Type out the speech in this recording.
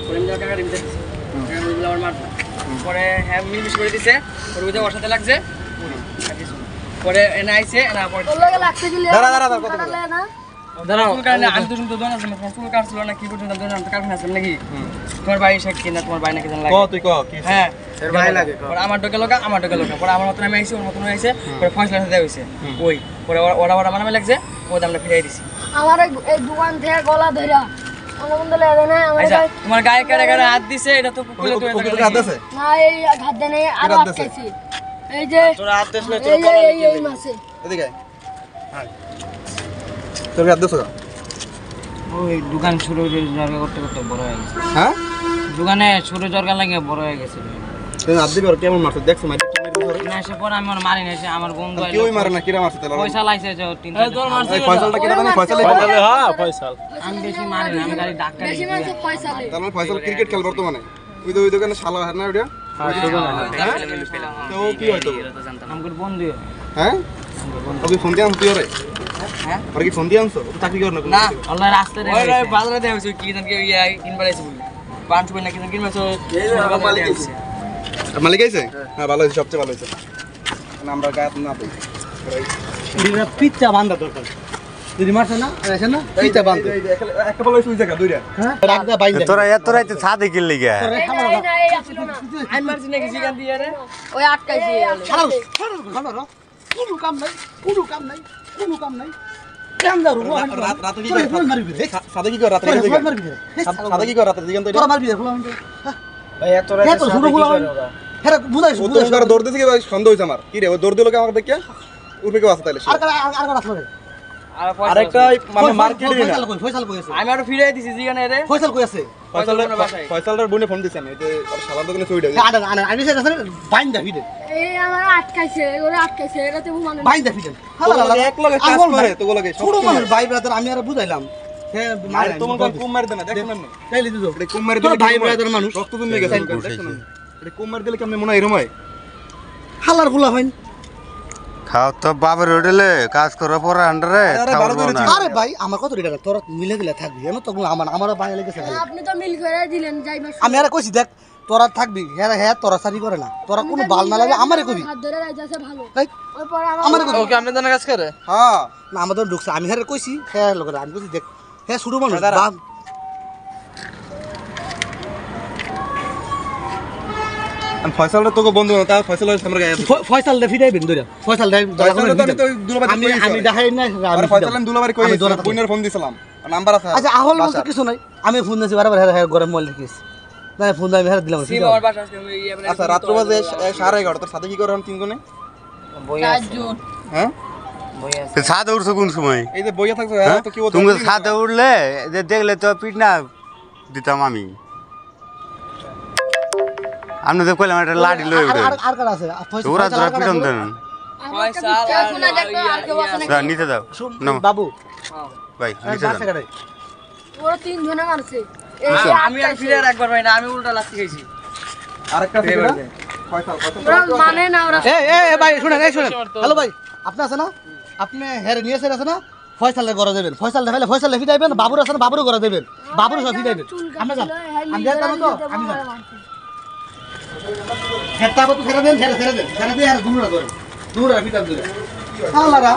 পরে আমি টাকা দিতে দিছি টাকা দিলে আমার মারতো পরে হ্যাঁ মিস করে দিছে পরে ওই যে ওর সাথে লাগছে পরে এনে আইছে না পরে তোর লাগে লাগছে কি দাঁড়া দাঁড়া কথা বলে না দাঁড়াও চুল কাটলে আমি তো শুনতে দোন আছে চুল কাটছিল না কি করছিস না দোন আমি কাটছ না নাকি তোমার ভাই সে কিনা তোমার ভাই নাকি জান লাগে তুই ক কি হ্যাঁ এর ভাই লাগে পরে আমার ডকে লগা পরে আমার মতন আমি আইছি ওর মতন আইছে পরে ফয়সলা সাথে হইছে ওই পরে ওরা নামে লাগছে ওই আমরা ফিরাই দিছি আমার এই দোকান থেকে গলা ধরা আমার বন্ধু লাগে না আমার আচ্ছা তোমার গায়ে কারে কারে হাত দিছে এটা তো কুকুরে তো হাত আছে না এই হাত দেয় নাই আর আটকেছি এই যে তোর হাত দেছ না তোর গলা এই মাসে এদিকে হ্যাঁ তোর হাত দেছ ওই দোকান শুরু জর্গা করতে করতে বড় হয়ে গেছে হ্যাঁ দোকানে শুরু জর্গা লাগে বড় হয়ে গেছে তুই হাত দিবি আর কেমন মারছ দেখছ মারি না এসে পরে আমি ওর মারি নাইছে আমার বন্ধু কেউ মারে না কিরা মারছ তাহলে পয়সা লাইছে যে 3 তোর মারছে এই ফয়সালটা কিরা জানি ফয়সাল হ্যাঁ ফয়সাল আমি বেশি মারি না আমি গাড়ি ডাক্তার বেশি মাসে পয়সা নেই তাহলে ফয়সাল ক্রিকেট খেল বর্তমানে ওই দোকানে শালা হার না ওটা তো কি হইতো আমার বন্ধু হ্যাঁ তুই ফোন দিয়ে আনছ তুই রে হ্যাঁ আর কি ফোন দিয়ে আনছ তো চাকরি কর না না আল্লাহ রাস্তায় রে ওই বাজারে দেখাইছে কি জান কি ইয়া কিনবার আইছে বলি পাঁচ রুপে না কি জান কিনবার মালিক আইছে হ্যাঁ ভালো হইছে সবচেয়ে ভালো হইছে না আমরা গায়ে না দেই দিনা পিচ্চা বান্ধা দরকার যদি মারছ না আসে না পিচ্চা বান্ধ একটা বলে সুই জায়গা দুইটা হ্যাঁ রাখদা বাইন্দা তোরা তো ছাদে কি লাগা এই আসলো না আমি মারছি নাকি জিগান দিয়ে রে ওই আটকাইছি কোনো কাম নাই কেন দাও রাতে কি করে মারবি রে সাদে কি করে রাতে মারবি রে সাদে কি করে রাতে দিগান তো তোরা মারবি রে ফুলাম ভাই এত রাতে এত ছোট ফুলাম হ্যাঁ বুঝাইছ ও তো ওর দৌড় দিছে কি ভাই সন্দেহ হইছে আমার কি রে ও দৌড় দিল কি আমাকে দেখে উঠে কেউ আছে তাইলে আর আসলো রে আরেকটা মানে মার্কেটে না ফয়সাল কইছে আমি আরো ফিরাই দিছি জিগানে রে ফয়সাল কইছে ফয়সালটার বনে ফোন দিছেন এই যে ওর শালার দোকানে চইডা আমি সেটা বাইন্দা ফিডে এই আমার আটকাইছে ওরে আটকাইছে এটাতে মানে বাইন্দা ফিডে এক লগে কাজ করে তো লগে ছোট মানুষ ভাই ব্রাদার আমি আর বুঝাইলাম হ্যাঁ আরে তোমার কুম মার দেনা দেখেন না তাইলে দিছো এটা কুম মার তোর দিলে ভাই ব্রাদার মানুষ রক্ত তুমি গেছে দেখেন না এটা কুম মার দিলে কেমনে মনে হয় এরকম হয় হালার ফুলা হইন খাও তো বাবার হোটেলে কাজ করে পরে আন্ডারে আরে ভাই আমার কত টাকা তোর মিলে দিলে থাকবি জানো তো আমারও ভাই লেগেছে আপনি তো মিল করে দিলেন যাইবার আমি আর কইছি দেখ তোরা থাকবি হ্যাঁ হ্যাঁ তোরা সারি করে না তোরা কোনো বাল না লাগে আমারে কবি হাত ধরে রাইতাছে ভালো তাই ওই পরে আমারে কবি ওকে আপনি জানা কাজ করে হ্যাঁ না আমাদের ঢুকছে আমি হ্যাঁ কইছি হ্যাঁ লোকের আমি কইছি দেখ হ্যাঁ শুরু মানুষ বাপ আমি ফয়সালটা তোকে বন্ধু না তা ফয়সাল আমরা গায়ে ফয়সাল দে ফিরাই বিন দইরা ফয়সাল দে আমি আমি দেখাই না আরে ফয়সাল আমি দুলাবারে কই বইনের ফোন দিছিলাম নাম্বার আছে আচ্ছা আহল বলতে কিছু নাই আমি ফোন দিছি বারবার হ্যাঁ গরম মোবাইল দেখিস না ফোন আমি হ্যাঁ দিলাম সিম আমার বাসা আজকে ইয়া মানে আচ্ছা রাত্র বাজে 11:30 তোর সাথে কি করে তিন জনে বই আছে হ্যাঁ বই আছে ছাদে উঠছো কোন সময় এই যে বইয়া থাকছো তো কি তুমি ছাদে উঠলে যে দেখলে তো পিট না দিতাম আমি আপনি তো কইলাম একটা লাঠি লই উঠে আর কার আছে ওরা তোরা পিটন দেন নিতে দাও বাবু ভাই নিতে দাও ওরা তিন জনে মারছে আমি আর ফিরে রাখবার ভাই না আমি উল্টা লাস্তি খাইছি আরেকটা ছিল ফয়সাল ওরা মানে না ওরা এ ভাই শুনেন হ্যালো ভাই আপনি আছে না আপনি হেরে নিয়েছেন আছে না ফয়সালের ঘরে দেবেন ফয়সাল দেখাইলে ফয়সাল লেখি যাবেন বাবুর আছে না বাবুর ঘরে দেবেন বাবুর সাথে দেবেন আমরা যান আমি যাই তো আমি যান হেটা তো ছেড়ে দেন ছেড়ে দিয়ে আর দুমড়া করে দুমড়া ভিতর দিয়ে আল্লাহরা